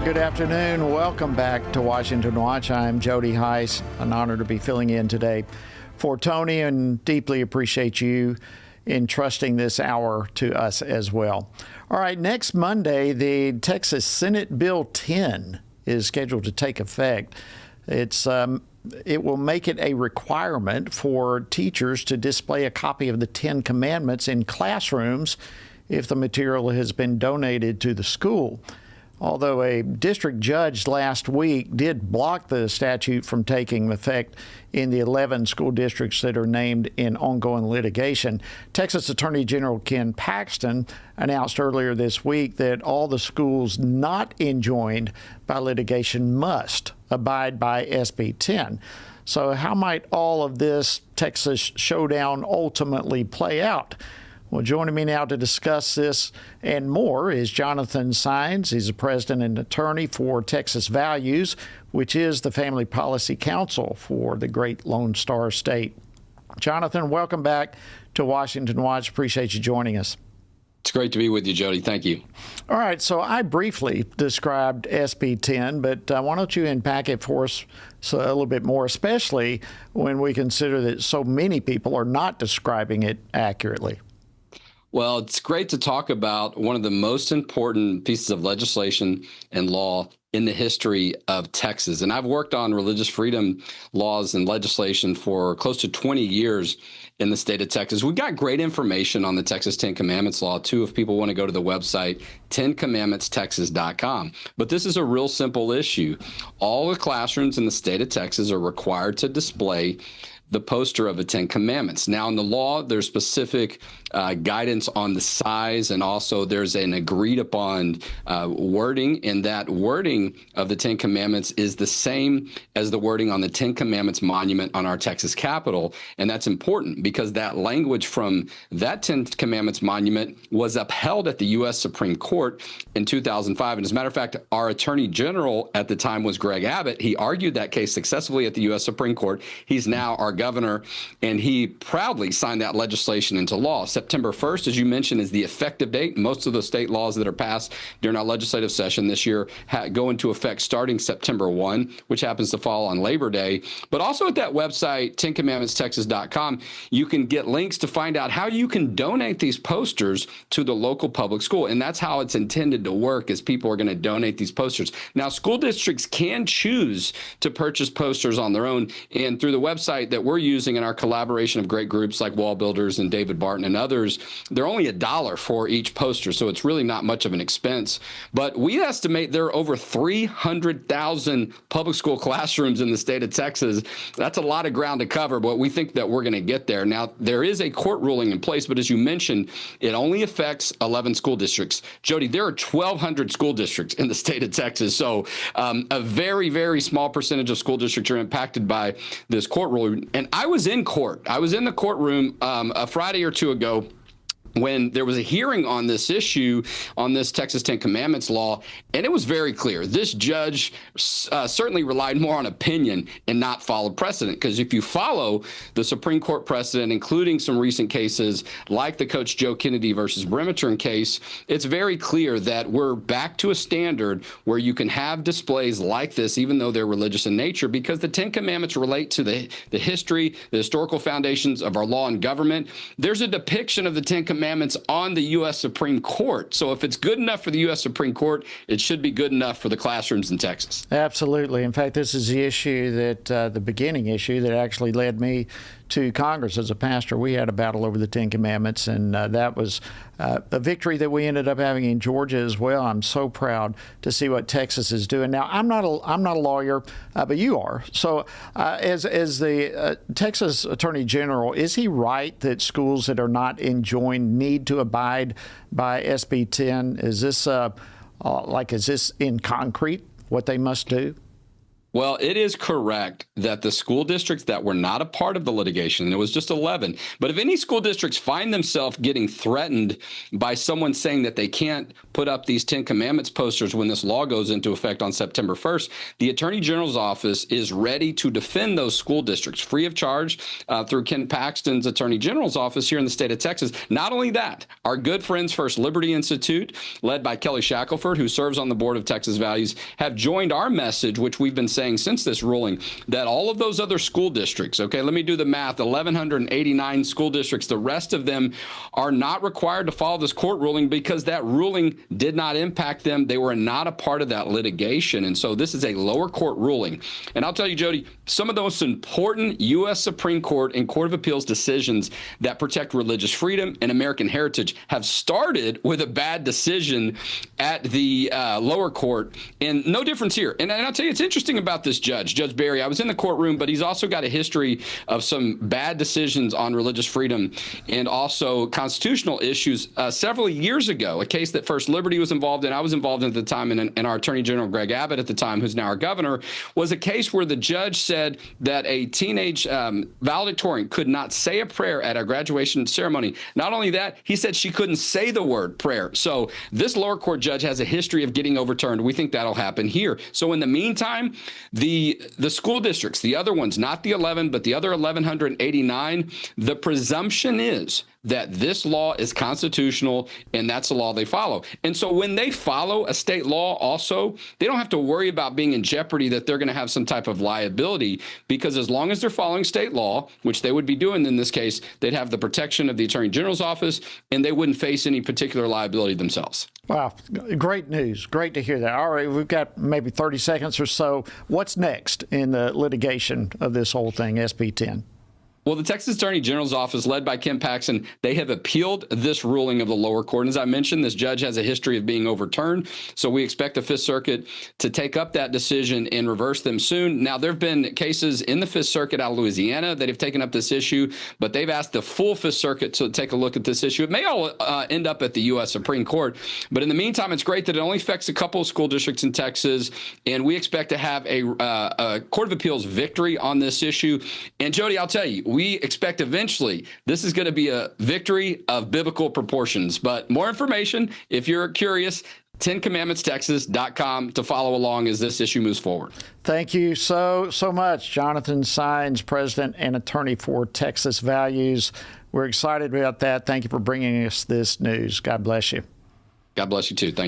good afternoon. Welcome back to Washington Watch. I'm Jody Heiss. An honor to be filling in today for Tony, and deeply appreciate you entrusting this hour to us as well. All right, next Monday, the Texas Senate Bill 10 is scheduled to take effect. It will make it a requirement for teachers to display a copy of the 10 Commandments in classrooms if the material has been donated to the school. Although a district judge last week did block the statute from taking effect in the 11 school districts that are named in ongoing litigation, Texas Attorney General Ken Paxton announced earlier this week that all the schools not enjoined by litigation must abide by SB 10. So how might all of this Texas showdown ultimately play out? Well, joining me now to discuss this and more is Jonathan Saenz. He's the president and attorney for Texas Values, which is the family policy council for the great Lone Star State. Jonathan, welcome back to Washington Watch. Appreciate you joining us. It's great to be with you, Jody. Thank you. All right, so I briefly described SB 10, but why don't you unpack it for us a little bit more, especially when we consider that so many people are not describing it accurately. Well, it's great to talk about one of the most important pieces of legislation and law in the history of Texas. And I've worked on religious freedom laws and legislation for close to 20 years in the state of Texas. We've got great information on the Texas 10 Commandments law, too, if people want to go to the website, 10commandmentstexas.com. But this is a real simple issue. All the classrooms in the state of Texas are required to display the poster of the 10 Commandments. Now, in the law, there's specific guidance on the size, and also there's an agreed upon wording, and that wording of the 10 Commandments is the same as the wording on the 10 Commandments monument on our Texas Capitol. And that's important because that language from that 10 Commandments monument was upheld at the U.S. Supreme Court in 2005. And as a matter of fact, our Attorney General at the time was Greg Abbott. He argued that case successfully at the U.S. Supreme Court. He's now our governor, and he proudly signed that legislation into law. September 1st, as you mentioned, is the effective date. Most of the state laws that are passed during our legislative session this year go into effect starting September 1, which happens to fall on Labor Day. But also at that website, 10commandmentstexas.com, you can get links to find out how you can donate these posters to the local public school. And that's how it's intended to work, is people are going to donate these posters. Now, school districts can choose to purchase posters on their own. And through the website that we're using in our collaboration of great groups like Wall Builders and David Barton and others, they're only $1 for each poster, so it's really not much of an expense. But we estimate there are over 300,000 public school classrooms in the state of Texas. That's a lot of ground to cover, but we think that we're going to get there. Now, there is a court ruling in place, but as you mentioned, it only affects 11 school districts. Jody, there are 1,200 school districts in the state of Texas, so a very, very small percentage of school districts are impacted by this court ruling. And I was in court. I was in the courtroom a Friday or two ago when there was a hearing on this issue, on this Texas 10 Commandments law, and it was very clear. This judge certainly relied more on opinion and not followed precedent, because if you follow the Supreme Court precedent, including some recent cases like the Coach Joe Kennedy versus Bremerton case, it's very clear that we're back to a standard where you can have displays like this, even though they're religious in nature, because the 10 Commandments relate to the history, the historical foundations of our law and government. There's a depiction of the 10 Commandments on the U.S. Supreme Court. So if it's good enough for the U.S. Supreme Court, it should be good enough for the classrooms in Texas. Absolutely. In fact, this is the issue that the beginning issue that actually led me to Congress as a pastor. We had a battle over the 10 Commandments, and that was a victory that we ended up having in Georgia as well. I'm so proud to see what Texas is doing. Now, I'm not a lawyer, but you are. So as the Texas Attorney General, is he right that schools that are not enjoined need to abide by SB 10? Is this is this in concrete what they must do? Well, it is correct that the school districts that were not a part of the litigation, and it was just 11, but if any school districts find themselves getting threatened by someone saying that they can't put up these 10 Commandments posters when this law goes into effect on September 1st, the Attorney General's office is ready to defend those school districts free of charge through Ken Paxton's Attorney General's office here in the state of Texas. Not only that, our good friends First Liberty Institute, led by Kelly Shackelford, who serves on the board of Texas Values, have joined our message, which we've been saying since this ruling, that all of those other school districts, okay, let me do the math, 1,189 school districts, the rest of them are not required to follow this court ruling because that ruling did not impact them. They were not a part of that litigation. And so this is a lower court ruling. And I'll tell you, Jody, some of the most important U.S. Supreme Court and Court of Appeals decisions that protect religious freedom and American heritage have started with a bad decision at the lower court. And no difference here. And I'll tell you, it's interesting about this Judge Barry. I was in the courtroom, but he's also got a history of some bad decisions on religious freedom and also constitutional issues. Several years ago, a case that First Liberty was involved in, I was involved in at the time, and our Attorney General Greg Abbott at the time, who's now our governor, was a case where the judge said that a teenage valedictorian could not say a prayer at a graduation ceremony. Not only that, he said she couldn't say the word prayer. So this lower court judge has a history of getting overturned. We think that'll happen here. So in the meantime, the school districts, the other ones, not the 11, but the other 1,189, the presumption is that this law is constitutional and that's the law they follow. And so when they follow a state law also, they don't have to worry about being in jeopardy that they're going to have some type of liability, because as long as they're following state law, which they would be doing in this case, they'd have the protection of the Attorney General's office and they wouldn't face any particular liability themselves. Wow. Great news. Great to hear that. All right. We've got maybe 30 seconds or so. What's next in the litigation of this whole thing, SB 10? Well, the Texas Attorney General's office, led by Ken Paxton, they have appealed this ruling of the lower court. And as I mentioned, this judge has a history of being overturned. So we expect the Fifth Circuit to take up that decision and reverse them soon. Now, there have been cases in the Fifth Circuit out of Louisiana that have taken up this issue, but they've asked the full Fifth Circuit to take a look at this issue. It may all end up at the U.S. Supreme Court. But in the meantime, it's great that it only affects a couple of school districts in Texas. And we expect to have a Court of Appeals victory on this issue. And Jody, I'll tell you, we expect eventually this is going to be a victory of biblical proportions. But more information, if you're curious, 10commandmentstexas.com to follow along as this issue moves forward. Thank you so much, Jonathan Saenz, President and Attorney for Texas Values. We're excited about that. Thank you for bringing us this news. God bless you. God bless you too. Thank you.